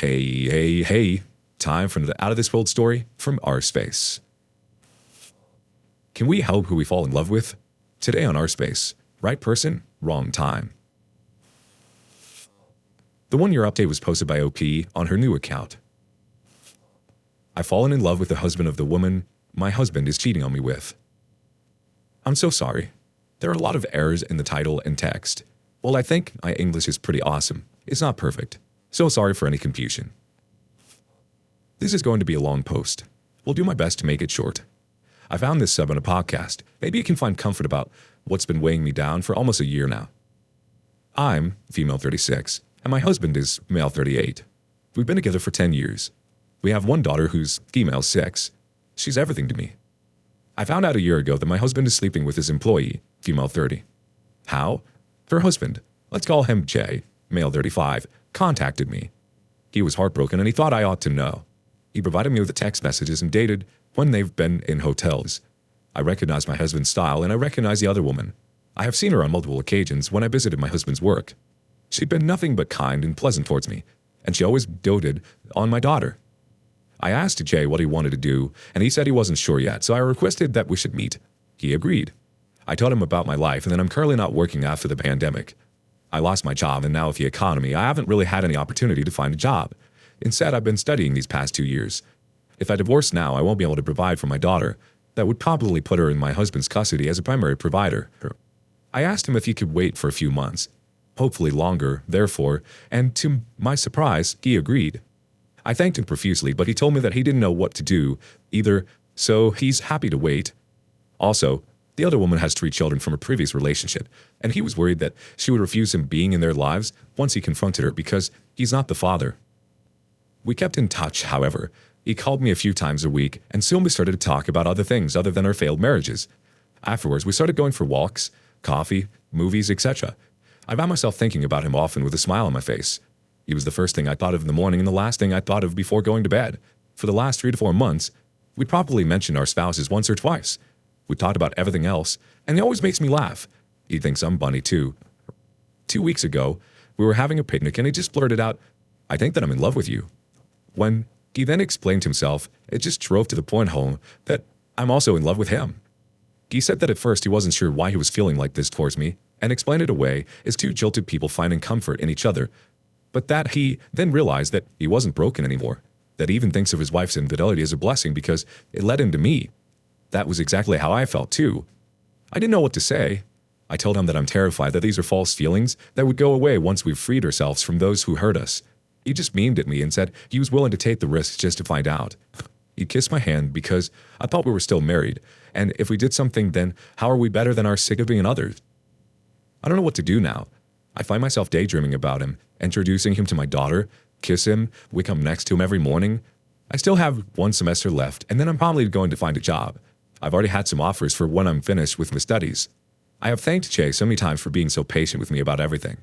Hey. Time for the Out of This World story from our space. Can we help who we fall in love with? Today on our space, right person, wrong time. The 1-year update was posted by OP on her new account. I've fallen in love with the husband of the woman my husband is cheating on me with. I'm so sorry. There are a lot of errors in the title and text. Well, I think my English is pretty awesome. It's not perfect. So sorry for any confusion. This is going to be a long post. We'll do my best to make it short. I found this sub on a podcast. Maybe you can find comfort about what's been weighing me down for almost a year now. I'm female 36, and my husband is male 38. We've been together for 10 years. We have one daughter who's female 6. She's everything to me. I found out a year ago that my husband is sleeping with his employee, female 30. How? Her husband, let's call him Jay, male 35, contacted me. He was heartbroken and he thought I ought to know. He provided me with the text messages and dated when they've been in hotels. I recognized my husband's style and I recognized the other woman. I have seen her on multiple occasions when I visited my husband's work. She'd been nothing but kind and pleasant towards me, and she always doted on my daughter. I asked Jay what he wanted to do, and he said he wasn't sure yet, so I requested that we should meet. He agreed. I told him about my life and that I'm currently not working after the pandemic. I lost my job, and now with the economy, I haven't really had any opportunity to find a job. Instead, I've been studying these past 2 years. If I divorce now, I won't be able to provide for my daughter. That would probably put her in my husband's custody as a primary provider. I asked him if he could wait for a few months, hopefully longer, therefore, and to my surprise, he agreed. I thanked him profusely, but he told me that he didn't know what to do either, so he's happy to wait. Also, the other woman has 3 children from a previous relationship, and he was worried that she would refuse him being in their lives once he confronted her because he's not the father. We kept in touch, however. He called me a few times a week, and soon we started to talk about other things other than our failed marriages. Afterwards, we started going for walks, coffee, movies, etc. I found myself thinking about him often with a smile on my face. He was the first thing I thought of in the morning and the last thing I thought of before going to bed. For the last 3 to 4 months, we'd probably mentioned our spouses once or twice. We talked about everything else, and he always makes me laugh. He thinks I'm funny too. 2 weeks ago, we were having a picnic and he just blurted out, "I think that I'm in love with you." When he then explained himself, it just drove to the point home that I'm also in love with him. He said that at first he wasn't sure why he was feeling like this towards me, and explained it away as 2 jilted people finding comfort in each other, but that he then realized that he wasn't broken anymore, that he even thinks of his wife's infidelity as a blessing because it led him to me. That was exactly how I felt too. I didn't know what to say. I told him that I'm terrified that these are false feelings that would go away once we've freed ourselves from those who hurt us. He just memed at me and said he was willing to take the risks just to find out. He kissed my hand because I thought we were still married, and if we did something, then how are we better than our significant others? I don't know what to do now. I find myself daydreaming about him, introducing him to my daughter, kiss him, wake up next to him every morning. I still have 1 semester left, and then I'm probably going to find a job. I've already had some offers for when I'm finished with my studies. I have thanked Jay so many times for being so patient with me about everything.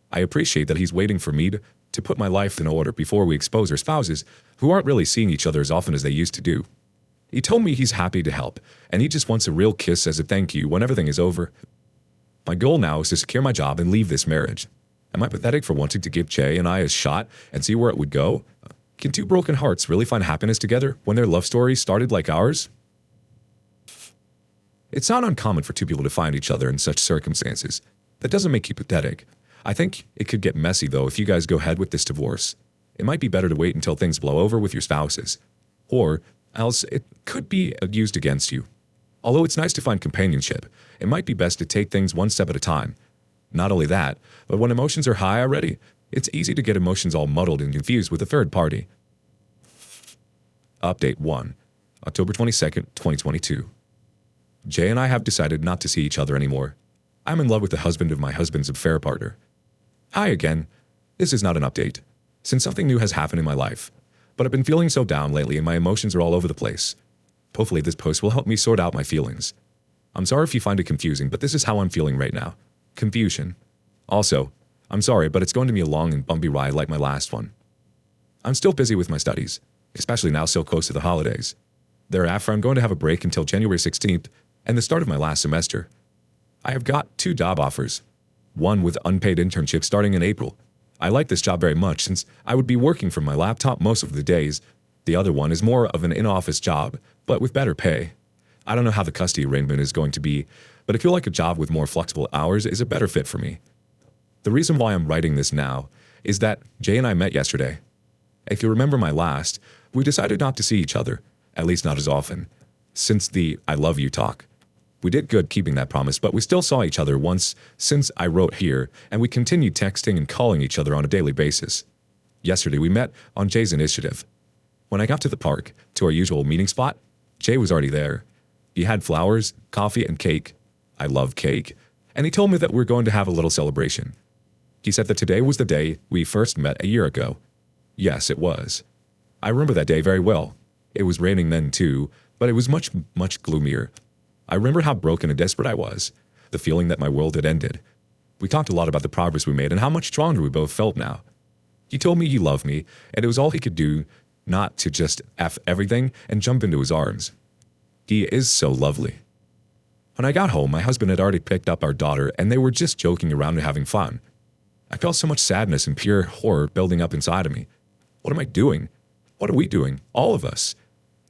I appreciate that he's waiting for me to put my life in order before we expose our spouses, who aren't really seeing each other as often as they used to do. He told me he's happy to help, and he just wants a real kiss as a thank you when everything is over. My goal now is to secure my job and leave this marriage. Am I pathetic for wanting to give Jay and I a shot and see where it would go? Can 2 broken hearts really find happiness together when their love story started like ours? It's not uncommon for 2 people to find each other in such circumstances. That doesn't make you pathetic. I think it could get messy, though, if you guys go ahead with this divorce. It might be better to wait until things blow over with your spouses. Or else it could be used against you. Although it's nice to find companionship, it might be best to take things 1 step at a time. Not only that, but when emotions are high already, it's easy to get emotions all muddled and confused with a third party. Update 1, October 22nd, 2022. Jay and I have decided not to see each other anymore. I'm in love with the husband of my husband's affair partner. Hi again. This is not an update, since something new has happened in my life. But I've been feeling so down lately and my emotions are all over the place. Hopefully this post will help me sort out my feelings. I'm sorry if you find it confusing, but this is how I'm feeling right now. Confusion. Also, I'm sorry, but it's going to be a long and bumpy ride like my last one. I'm still busy with my studies, especially now so close to the holidays. Thereafter, I'm going to have a break until January 16th and the start of my last semester. I have got 2 job offers. One with unpaid internship starting in April. I like this job very much since I would be working from my laptop most of the days. The other one is more of an in-office job, but with better pay. I don't know how the custody arrangement is going to be, but I feel like a job with more flexible hours is a better fit for me. The reason why I'm writing this now is that Jay and I met yesterday. If you remember my last, we decided not to see each other, at least not as often, since the I love you talk. We did good keeping that promise, but we still saw each other once since I wrote here, and we continued texting and calling each other on a daily basis. Yesterday we met on Jay's initiative. When I got to the park, to our usual meeting spot, Jay was already there. He had flowers, coffee, and cake. I love cake. And he told me that we're going to have a little celebration. He said that today was the day we first met a year ago. Yes, it was. I remember that day very well. It was raining then too, but it was much, much gloomier. I remember how broken and desperate I was, the feeling that my world had ended. We talked a lot about the progress we made and how much stronger we both felt now. He told me he loved me, and it was all he could do not to just F everything and jump into his arms. He is so lovely. When I got home, my husband had already picked up our daughter, and they were just joking around and having fun. I felt so much sadness and pure horror building up inside of me. What am I doing? What are we doing? All of us.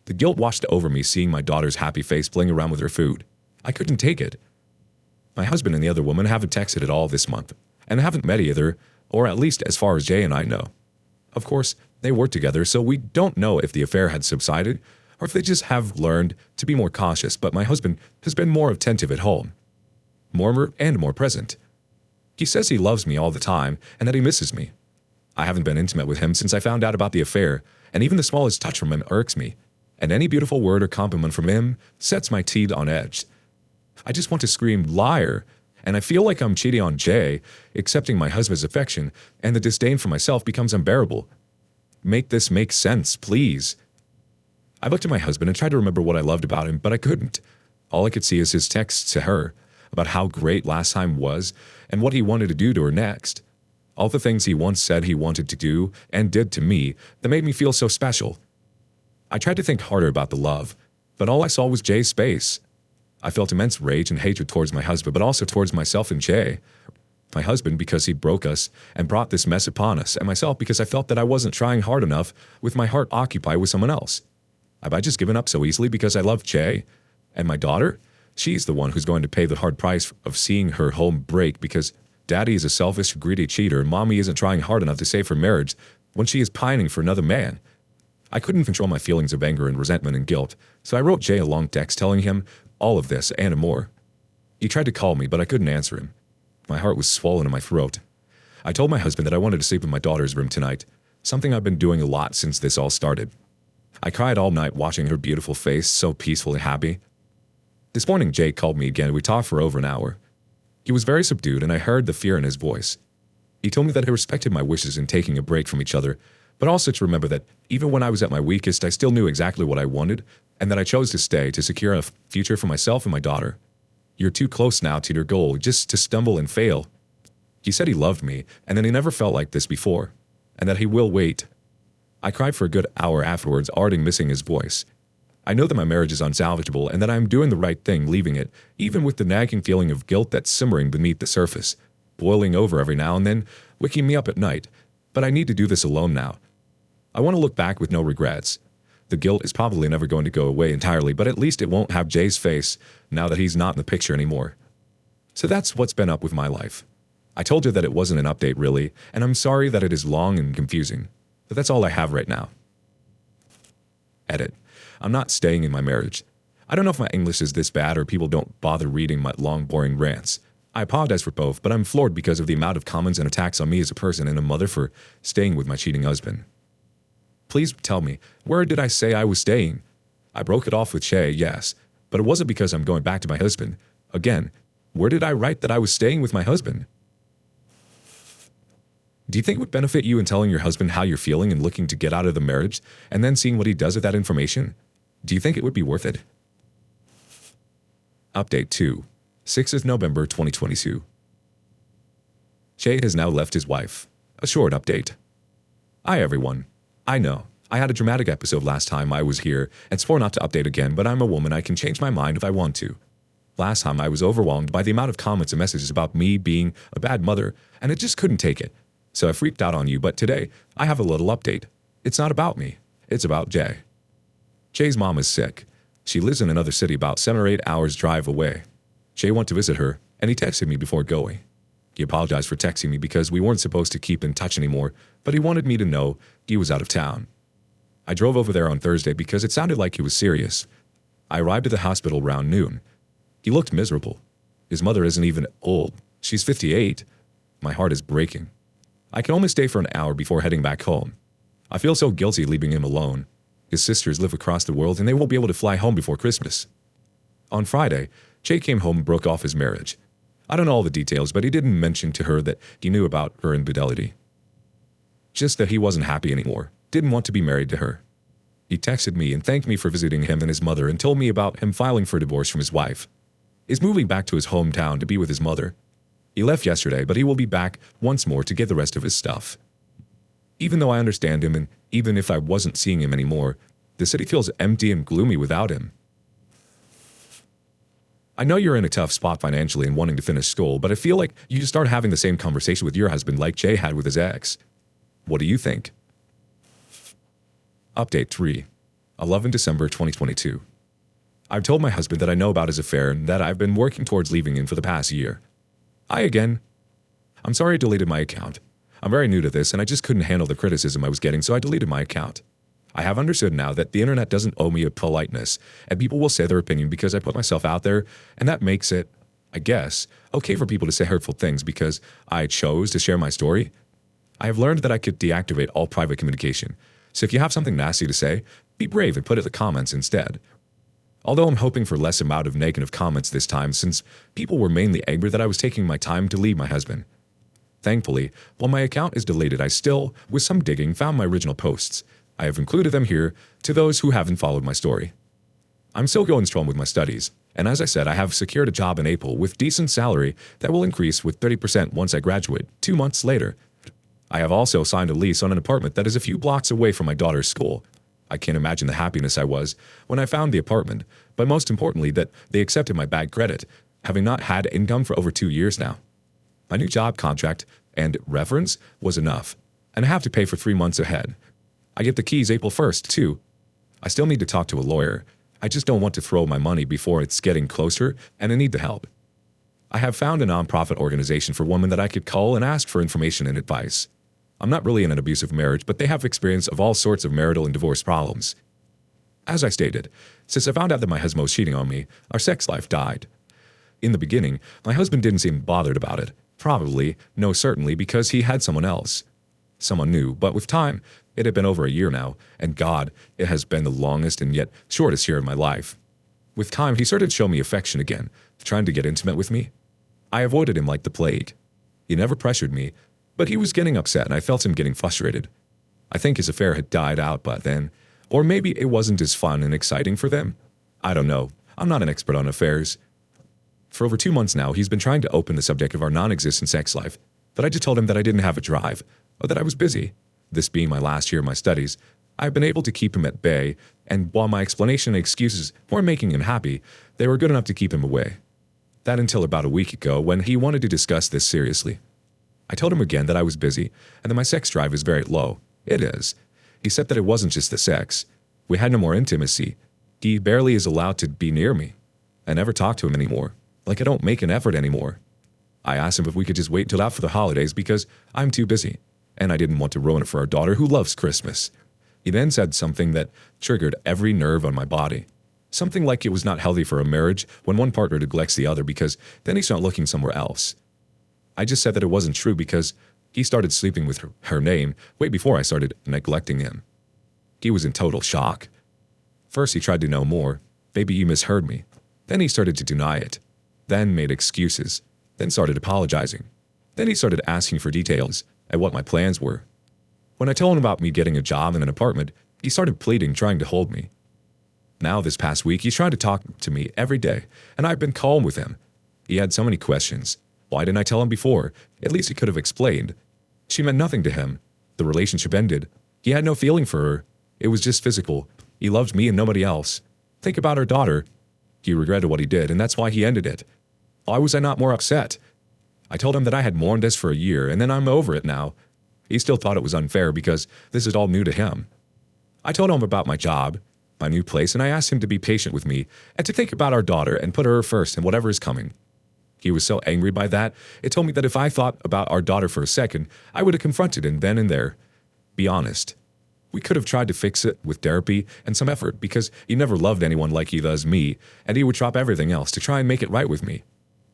The guilt washed over me seeing my daughter's happy face playing around with her food. I couldn't take it. My husband and the other woman haven't texted at all this month, and haven't met either, or at least as far as Jay and I know. Of course, they work together, so we don't know if the affair had subsided, or if they just have learned to be more cautious, but my husband has been more attentive at home. More and more present. He says he loves me all the time, and that he misses me. I haven't been intimate with him since I found out about the affair, and even the smallest touch from him irks me, and any beautiful word or compliment from him sets my teeth on edge. I just want to scream, liar, and I feel like I'm cheating on Jay, accepting my husband's affection, and the disdain for myself becomes unbearable. Make this make sense, please. I looked at my husband and tried to remember what I loved about him, but I couldn't. All I could see is his texts to her about how great last time was and what he wanted to do to her next. All the things he once said he wanted to do and did to me that made me feel so special. I tried to think harder about the love, but all I saw was Jay's face. I felt immense rage and hatred towards my husband, but also towards myself and Jay. My husband because he broke us and brought this mess upon us, and myself because I felt that I wasn't trying hard enough with my heart occupied with someone else. Have I just given up so easily because I love Jay? And my daughter? She's the one who's going to pay the hard price of seeing her home break because Daddy is a selfish, greedy cheater and Mommy isn't trying hard enough to save her marriage when she is pining for another man. I couldn't control my feelings of anger and resentment and guilt, so I wrote Jay a long text telling him all of this and more. He tried to call me, but I couldn't answer him. My heart was swollen in my throat. I told my husband that I wanted to sleep in my daughter's room tonight, something I've been doing a lot since this all started. I cried all night watching her beautiful face, so peaceful and happy. This morning Jay called me again and we talked for over an hour. He was very subdued and I heard the fear in his voice. He told me that he respected my wishes in taking a break from each other, but also to remember that even when I was at my weakest, I still knew exactly what I wanted and that I chose to stay to secure a future for myself and my daughter. You're too close now to your goal just to stumble and fail. He said he loved me and that he never felt like this before, and that he will wait. I cried for a good hour afterwards, already missing his voice. I know that my marriage is unsalvageable and that I'm doing the right thing leaving it, even with the nagging feeling of guilt that's simmering beneath the surface, boiling over every now and then, waking me up at night. But I need to do this alone now. I want to look back with no regrets. The guilt is probably never going to go away entirely, but at least it won't have Jay's face now that he's not in the picture anymore. So that's what's been up with my life. I told you that it wasn't an update really, and I'm sorry that it is long and confusing, but that's all I have right now. Edit. I'm not staying in my marriage. I don't know if my English is this bad or people don't bother reading my long, boring rants. I apologize for both, but I'm floored because of the amount of comments and attacks on me as a person and a mother for staying with my cheating husband. Please tell me, where did I say I was staying? I broke it off with Shay, yes, but it wasn't because I'm going back to my husband. Again, where did I write that I was staying with my husband? Do you think it would benefit you in telling your husband how you're feeling and looking to get out of the marriage, and then seeing what he does with that information? Do you think it would be worth it? Update 2. 6th November 2022. Shay has now left his wife. A short update. Hi everyone. I know, I had a dramatic episode last time I was here and swore not to update again, but I'm a woman, I can change my mind if I want to. Last time I was overwhelmed by the amount of comments and messages about me being a bad mother, and I just couldn't take it. So I freaked out on you, but today I have a little update. It's not about me. It's about Jay. Jay's mom is sick. She lives in another city about 7 or 8 hours drive away. Jay went to visit her, and he texted me before going. He apologized for texting me because we weren't supposed to keep in touch anymore, but he wanted me to know he was out of town. I drove over there on Thursday because it sounded like he was serious. I arrived at the hospital around noon. He looked miserable. His mother isn't even old. She's 58. My heart is breaking. I can only stay for an hour before heading back home. I feel so guilty leaving him alone. His sisters live across the world and they won't be able to fly home before Christmas. On Friday, Jay came home and broke off his marriage. I don't know all the details, but he didn't mention to her that he knew about her infidelity. Just that he wasn't happy anymore, didn't want to be married to her. He texted me and thanked me for visiting him and his mother and told me about him filing for divorce from his wife. He's moving back to his hometown to be with his mother. He left yesterday, but he will be back once more to get the rest of his stuff. Even though I understand him and even if I wasn't seeing him anymore, the city feels empty and gloomy without him. I know you're in a tough spot financially and wanting to finish school, but I feel like you should start having the same conversation with your husband like Jay had with his ex. What do you think? Update 3. 11 December 2022. I've told my husband that I know about his affair and that I've been working towards leaving him for the past year. I'm sorry I deleted my account. I'm very new to this and I just couldn't handle the criticism I was getting, so I deleted my account. I have understood now that the internet doesn't owe me a politeness, and people will say their opinion because I put myself out there, and that makes it, I guess, okay for people to say hurtful things because I chose to share my story. I have learned that I could deactivate all private communication, so if you have something nasty to say, be brave and put it in the comments instead. Although I'm hoping for less amount of negative comments this time since people were mainly angry that I was taking my time to leave my husband. Thankfully, while my account is deleted, I still, with some digging, found my original posts. I have included them here to those who haven't followed my story. I'm still going strong with my studies, and as I said, I have secured a job in April with decent salary that will increase with 30% once I graduate, 2 months later. I have also signed a lease on an apartment that is a few blocks away from my daughter's school. I can't imagine the happiness I was when I found the apartment, but most importantly that they accepted my bad credit, having not had income for over 2 years now. My new job contract and reference was enough, and I have to pay for 3 months ahead. I get the keys April 1st, too. I still need to talk to a lawyer. I just don't want to throw my money before it's getting closer, and I need the help. I have found a nonprofit organization for women that I could call and ask for information and advice. I'm not really in an abusive marriage, but they have experience of all sorts of marital and divorce problems. As I stated, since I found out that my husband was cheating on me, our sex life died. In the beginning, my husband didn't seem bothered about it. Probably, no certainly, because he had someone else. Someone new, but with time, it had been over a year now, and God, it has been the longest and yet shortest year of my life. With time, he started to show me affection again, trying to get intimate with me. I avoided him like the plague. He never pressured me, but he was getting upset and I felt him getting frustrated. I think his affair had died out by then, or maybe it wasn't as fun and exciting for them. I don't know. I'm not an expert on affairs. For over 2 months now, he's been trying to open the subject of our non-existent sex life, but I just told him that I didn't have a drive, or that I was busy. This being my last year of my studies, I've been able to keep him at bay, and while my explanation and excuses weren't making him happy, they were good enough to keep him away. That until about a week ago when he wanted to discuss this seriously. I told him again that I was busy and that my sex drive is very low. It is. He said that it wasn't just the sex. We had no more intimacy. He barely is allowed to be near me. I never talk to him anymore. Like I don't make an effort anymore. I asked him if we could just wait until after the holidays because I'm too busy. And I didn't want to ruin it for our daughter who loves Christmas. He then said something that triggered every nerve on my body. Something like it was not healthy for a marriage when one partner neglects the other because then he's not looking somewhere else. I just said that it wasn't true because he started sleeping with her name way before I started neglecting him. He was in total shock. First he tried to know more. Maybe you misheard me. Then he started to deny it. Then made excuses. Then started apologizing. Then he started asking for details and what my plans were. When I told him about me getting a job in an apartment, he started pleading, trying to hold me. Now this past week, he's trying to talk to me every day, and I've been calm with him. He had so many questions. Why didn't I tell him before? At least he could have explained. She meant nothing to him. The relationship ended. He had no feeling for her. It was just physical. He loved me and nobody else. Think about our daughter. He regretted what he did, and that's why he ended it. Why was I not more upset? I told him that I had mourned this for a year, and then I'm over it now. He still thought it was unfair because this is all new to him. I told him about my job, my new place, and I asked him to be patient with me and to think about our daughter and put her first in whatever is coming. He was so angry by that, it told me that if I thought about our daughter for a second, I would have confronted him then and there. Be honest. We could have tried to fix it with therapy and some effort because he never loved anyone like he does me, and he would drop everything else to try and make it right with me.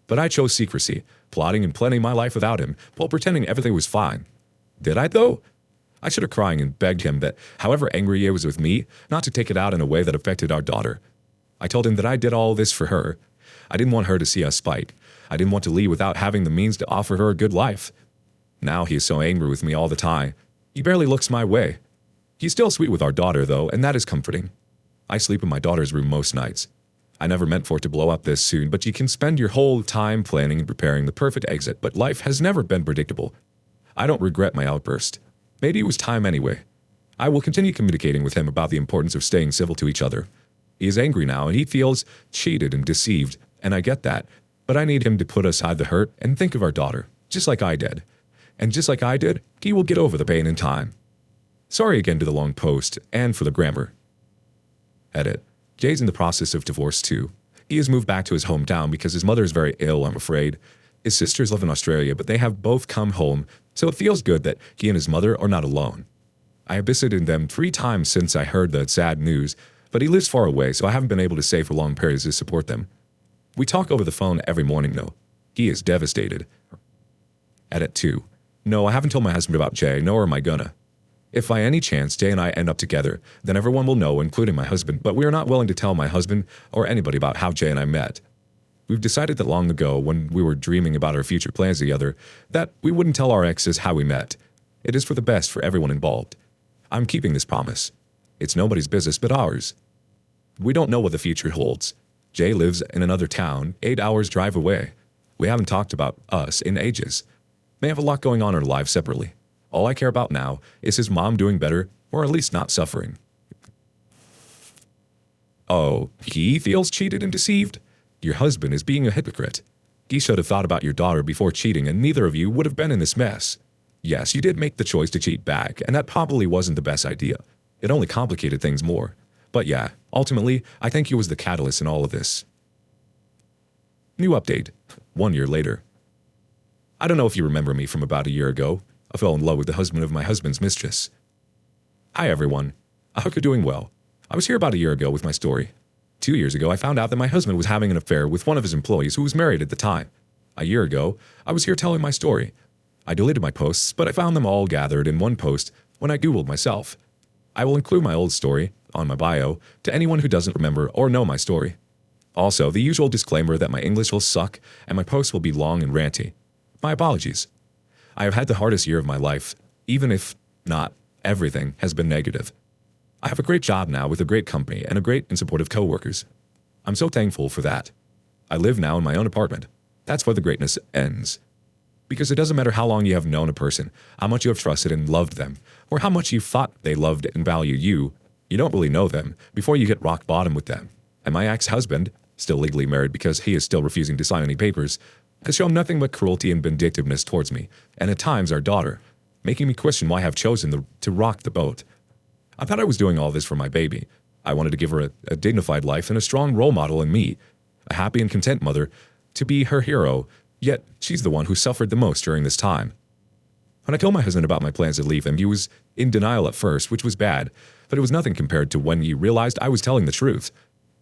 But I chose secrecy, plotting and planning my life without him, while pretending everything was fine. Did I, though? I should have cried and begged him that, however angry he was with me, not to take it out in a way that affected our daughter. I told him that I did all this for her. I didn't want her to see us fight. I didn't want to leave without having the means to offer her a good life. Now he is so angry with me all the time. He barely looks my way. He's still sweet with our daughter, though, and that is comforting. I sleep in my daughter's room most nights. I never meant for it to blow up this soon, but you can spend your whole time planning and preparing the perfect exit, but life has never been predictable. I don't regret my outburst. Maybe it was time anyway. I will continue communicating with him about the importance of staying civil to each other. He is angry now, and he feels cheated and deceived, and I get that. But I need him to put aside the hurt and think of our daughter, just like I did. And just like I did, he will get over the pain in time. Sorry again to the long post, and for the grammar. Edit. Jay's in the process of divorce too. He has moved back to his hometown because his mother is very ill, I'm afraid. His sisters live in Australia, but they have both come home, so it feels good that he and his mother are not alone. I have visited them 3 times since I heard the sad news, but he lives far away, so I haven't been able to stay for long periods to support them. We talk over the phone every morning, though. He is devastated. Edit 2. No, I haven't told my husband about Jay, nor am I gonna. If by any chance Jay and I end up together, then everyone will know, including my husband, but we are not willing to tell my husband or anybody about how Jay and I met. We've decided that long ago, when we were dreaming about our future plans together, that we wouldn't tell our exes how we met. It is for the best for everyone involved. I'm keeping this promise. It's nobody's business but ours. We don't know what the future holds. Jay lives in another town, 8 hours drive away. We haven't talked about us in ages. They have a lot going on in our lives separately. All I care about now is his mom doing better, or at least not suffering. Oh, he feels cheated and deceived? Your husband is being a hypocrite. He should have thought about your daughter before cheating, and neither of you would have been in this mess. Yes, you did make the choice to cheat back, and that probably wasn't the best idea. It only complicated things more. But yeah, ultimately, I think he was the catalyst in all of this. New update. 1 year later. I don't know if you remember me from about a year ago. I fell in love with the husband of my husband's mistress. Hi everyone. I hope you're doing well. I was here about a year ago with my story. 2 years ago, I found out that my husband was having an affair with one of his employees who was married at the time. A year ago, I was here telling my story. I deleted my posts, but I found them all gathered in one post when I Googled myself. I will include my old story on my bio to anyone who doesn't remember or know my story. Also, the usual disclaimer that my English will suck and my posts will be long and ranty. My apologies. I have had the hardest year of my life, even if not everything has been negative. I have a great job now with a great company and a great and supportive coworkers. I'm so thankful for that. I live now in my own apartment. That's where the greatness ends. Because it doesn't matter how long you have known a person, how much you have trusted and loved them, or how much you thought they loved and valued you, you don't really know them before you hit rock bottom with them. And my ex-husband, still legally married because he is still refusing to sign any papers, has shown nothing but cruelty and vindictiveness towards me, and at times our daughter, making me question why I have chosen to rock the boat. I thought I was doing all this for my baby. I wanted to give her a dignified life and a strong role model in me, a happy and content mother, to be her hero, yet she's the one who suffered the most during this time. When I told my husband about my plans to leave him, he was in denial at first, which was bad, but it was nothing compared to when he realized I was telling the truth.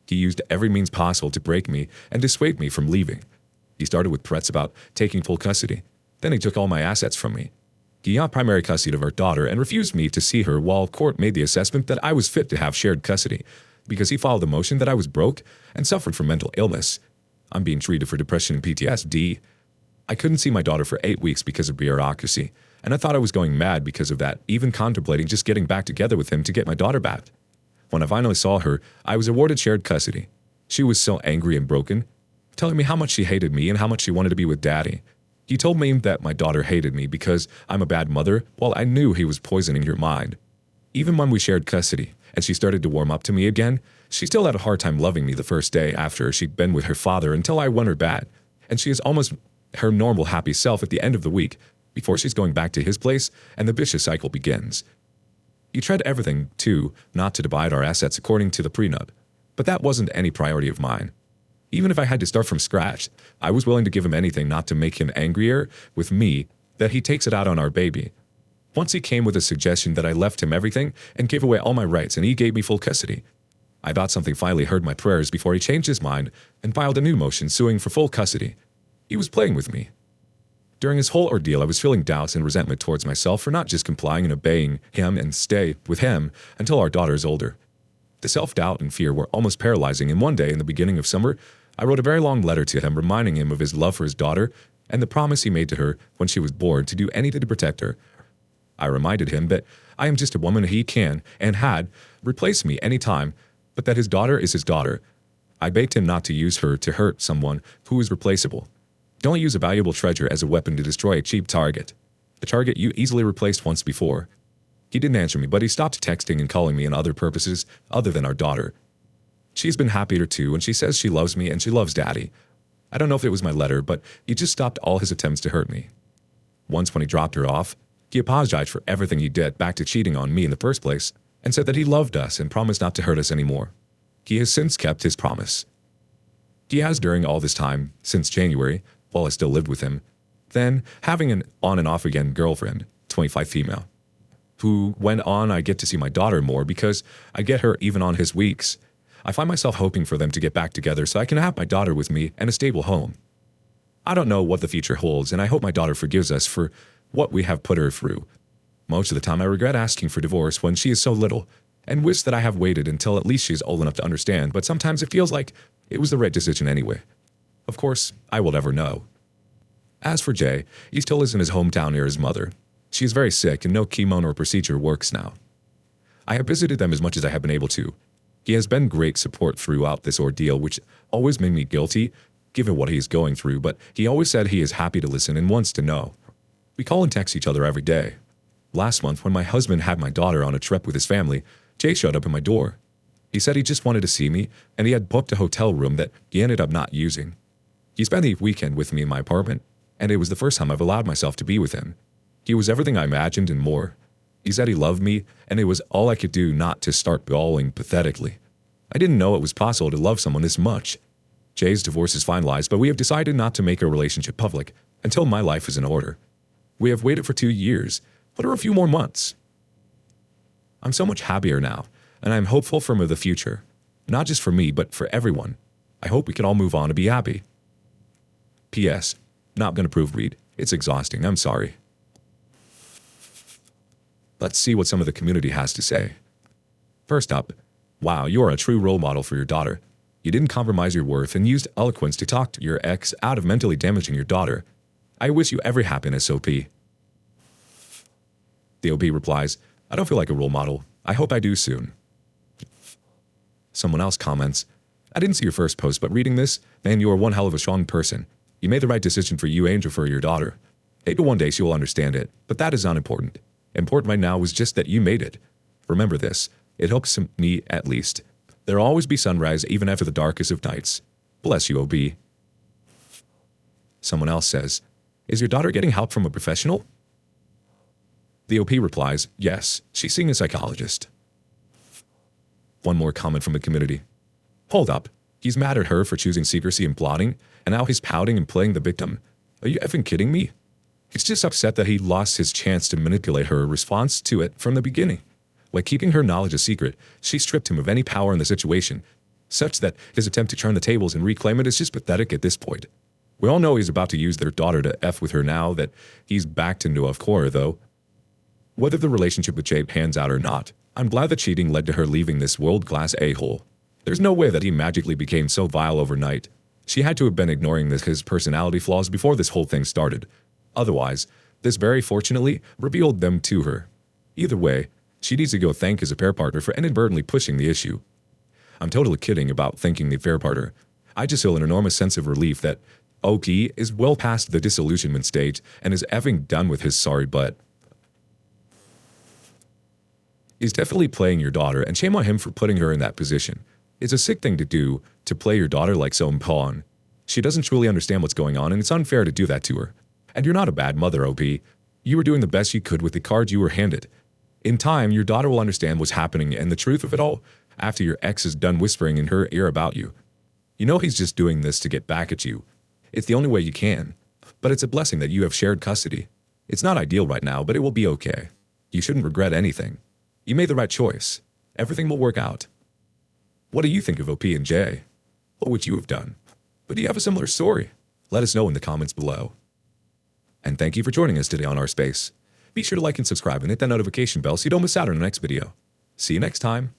He used every means possible to break me and dissuade me from leaving. He started with threats about taking full custody. Then he took all my assets from me. He got primary custody of our daughter and refused me to see her while court made the assessment that I was fit to have shared custody because he followed the motion that I was broke and suffered from mental illness. I'm being treated for depression and PTSD. I couldn't see my daughter for 8 weeks because of bureaucracy, and I thought I was going mad because of that, even contemplating just getting back together with him to get my daughter back. When I finally saw her, I was awarded shared custody. She was so angry and broken, telling me how much she hated me and how much she wanted to be with Daddy. He told me that my daughter hated me because I'm a bad mother, while I knew he was poisoning her mind. Even when we shared custody and she started to warm up to me again, she still had a hard time loving me the first day after she'd been with her father until I won her back, and she is almost her normal happy self at the end of the week before she's going back to his place, and the vicious cycle begins. He tried everything, too, not to divide our assets according to the prenup, but that wasn't any priority of mine. Even if I had to start from scratch, I was willing to give him anything not to make him angrier with me that he takes it out on our baby. Once he came with a suggestion that I left him everything and gave away all my rights, and he gave me full custody. I thought something finally heard my prayers before he changed his mind and filed a new motion suing for full custody. He was playing with me. During his whole ordeal, I was feeling doubts and resentment towards myself for not just complying and obeying him and stay with him until our daughter is older. The self-doubt and fear were almost paralyzing, and one day in the beginning of summer, I wrote a very long letter to him reminding him of his love for his daughter and the promise he made to her when she was born to do anything to protect her. I reminded him that I am just a woman he can and had replace me any time, but that his daughter is his daughter. I begged him not to use her to hurt someone who is replaceable. Don't use a valuable treasure as a weapon to destroy a cheap target, a target you easily replaced once before. He didn't answer me, but he stopped texting and calling me on other purposes other than our daughter. She's been happier too, and she says she loves me and she loves Daddy. I don't know if it was my letter, but he just stopped all his attempts to hurt me. Once when he dropped her off, he apologized for everything he did back to cheating on me in the first place and said that he loved us and promised not to hurt us anymore. He has since kept his promise. He has during all this time, since January, while I still lived with him, then having an on and off again girlfriend, 25 female, who when on I get to see my daughter more because I get her even on his weeks. I find myself hoping for them to get back together so I can have my daughter with me and a stable home. I don't know what the future holds, and I hope my daughter forgives us for what we have put her through. Most of the time I regret asking for divorce when she is so little, and wish that I have waited until at least she is old enough to understand, but sometimes it feels like it was the right decision anyway. Of course, I will never know. As for Jay, he still is in his hometown near his mother. She is very sick and no chemo nor procedure works now. I have visited them as much as I have been able to. He has been great support throughout this ordeal, which always made me guilty, given what he is going through, but he always said he is happy to listen and wants to know. We call and text each other every day. Last month, when my husband had my daughter on a trip with his family, Jay showed up at my door. He said he just wanted to see me, and he had booked a hotel room that he ended up not using. He spent the weekend with me in my apartment, and it was the first time I've allowed myself to be with him. He was everything I imagined and more. He said he loved me, and it was all I could do not to start bawling pathetically. I didn't know it was possible to love someone this much. Jay's divorce is finalized, but we have decided not to make our relationship public until my life is in order. We have waited for 2 years. What are a few more months? I'm so much happier now, and I'm hopeful for the future. Not just for me, but for everyone. I hope we can all move on and be happy. P.S. Not gonna proofread. It's exhausting. I'm sorry. Let's see what some of the community has to say. First up, wow, you are a true role model for your daughter. You didn't compromise your worth and used eloquence to talk to your ex out of mentally damaging your daughter. I wish you every happiness, OP. The OP replies, I don't feel like a role model. I hope I do soon. Someone else comments, I didn't see your first post, but reading this, man, you are one hell of a strong person. You made the right decision for you and for your daughter. Maybe one day she will understand it, but that is not important. Important right now was just that you made it. Remember this. It helps me at least. There'll always be sunrise even after the darkest of nights. Bless you, OB. Someone else says, is your daughter getting help from a professional? The OP replies, yes, she's seeing a psychologist. One more comment from the community. Hold up. He's mad at her for choosing secrecy and plotting, and now he's pouting and playing the victim. Are you effing kidding me? He's just upset that he lost his chance to manipulate her response to it from the beginning. By keeping her knowledge a secret, she stripped him of any power in the situation, such that his attempt to turn the tables and reclaim it is just pathetic at this point. We all know he's about to use their daughter to F with her now that he's back to Noah Cora, though. Whether the relationship with Jay pans out or not, I'm glad that cheating led to her leaving this world-class a-hole. There's no way that he magically became so vile overnight. She had to have been ignoring his personality flaws before this whole thing started. Otherwise, this very fortunately revealed them to her. Either way, she needs to go thank his affair partner for inadvertently pushing the issue. I'm totally kidding about thanking the affair partner. I just feel an enormous sense of relief that OP is well past the disillusionment stage and is effing done with his sorry butt. He's definitely playing your daughter, and shame on him for putting her in that position. It's a sick thing to do, to play your daughter like some pawn. She doesn't truly understand what's going on, and it's unfair to do that to her. And you're not a bad mother, OP. You were doing the best you could with the cards you were handed. In time, your daughter will understand what's happening and the truth of it all after your ex is done whispering in her ear about you. You know he's just doing this to get back at you. It's the only way you can. But it's a blessing that you have shared custody. It's not ideal right now, but it will be okay. You shouldn't regret anything. You made the right choice. Everything will work out. What do you think of OP and Jay? What would you have done? But do you have a similar story? Let us know in the comments below. And thank you for joining us today on Our Space. Be sure to like and subscribe and hit that notification bell so you don't miss out on the next video. See you next time.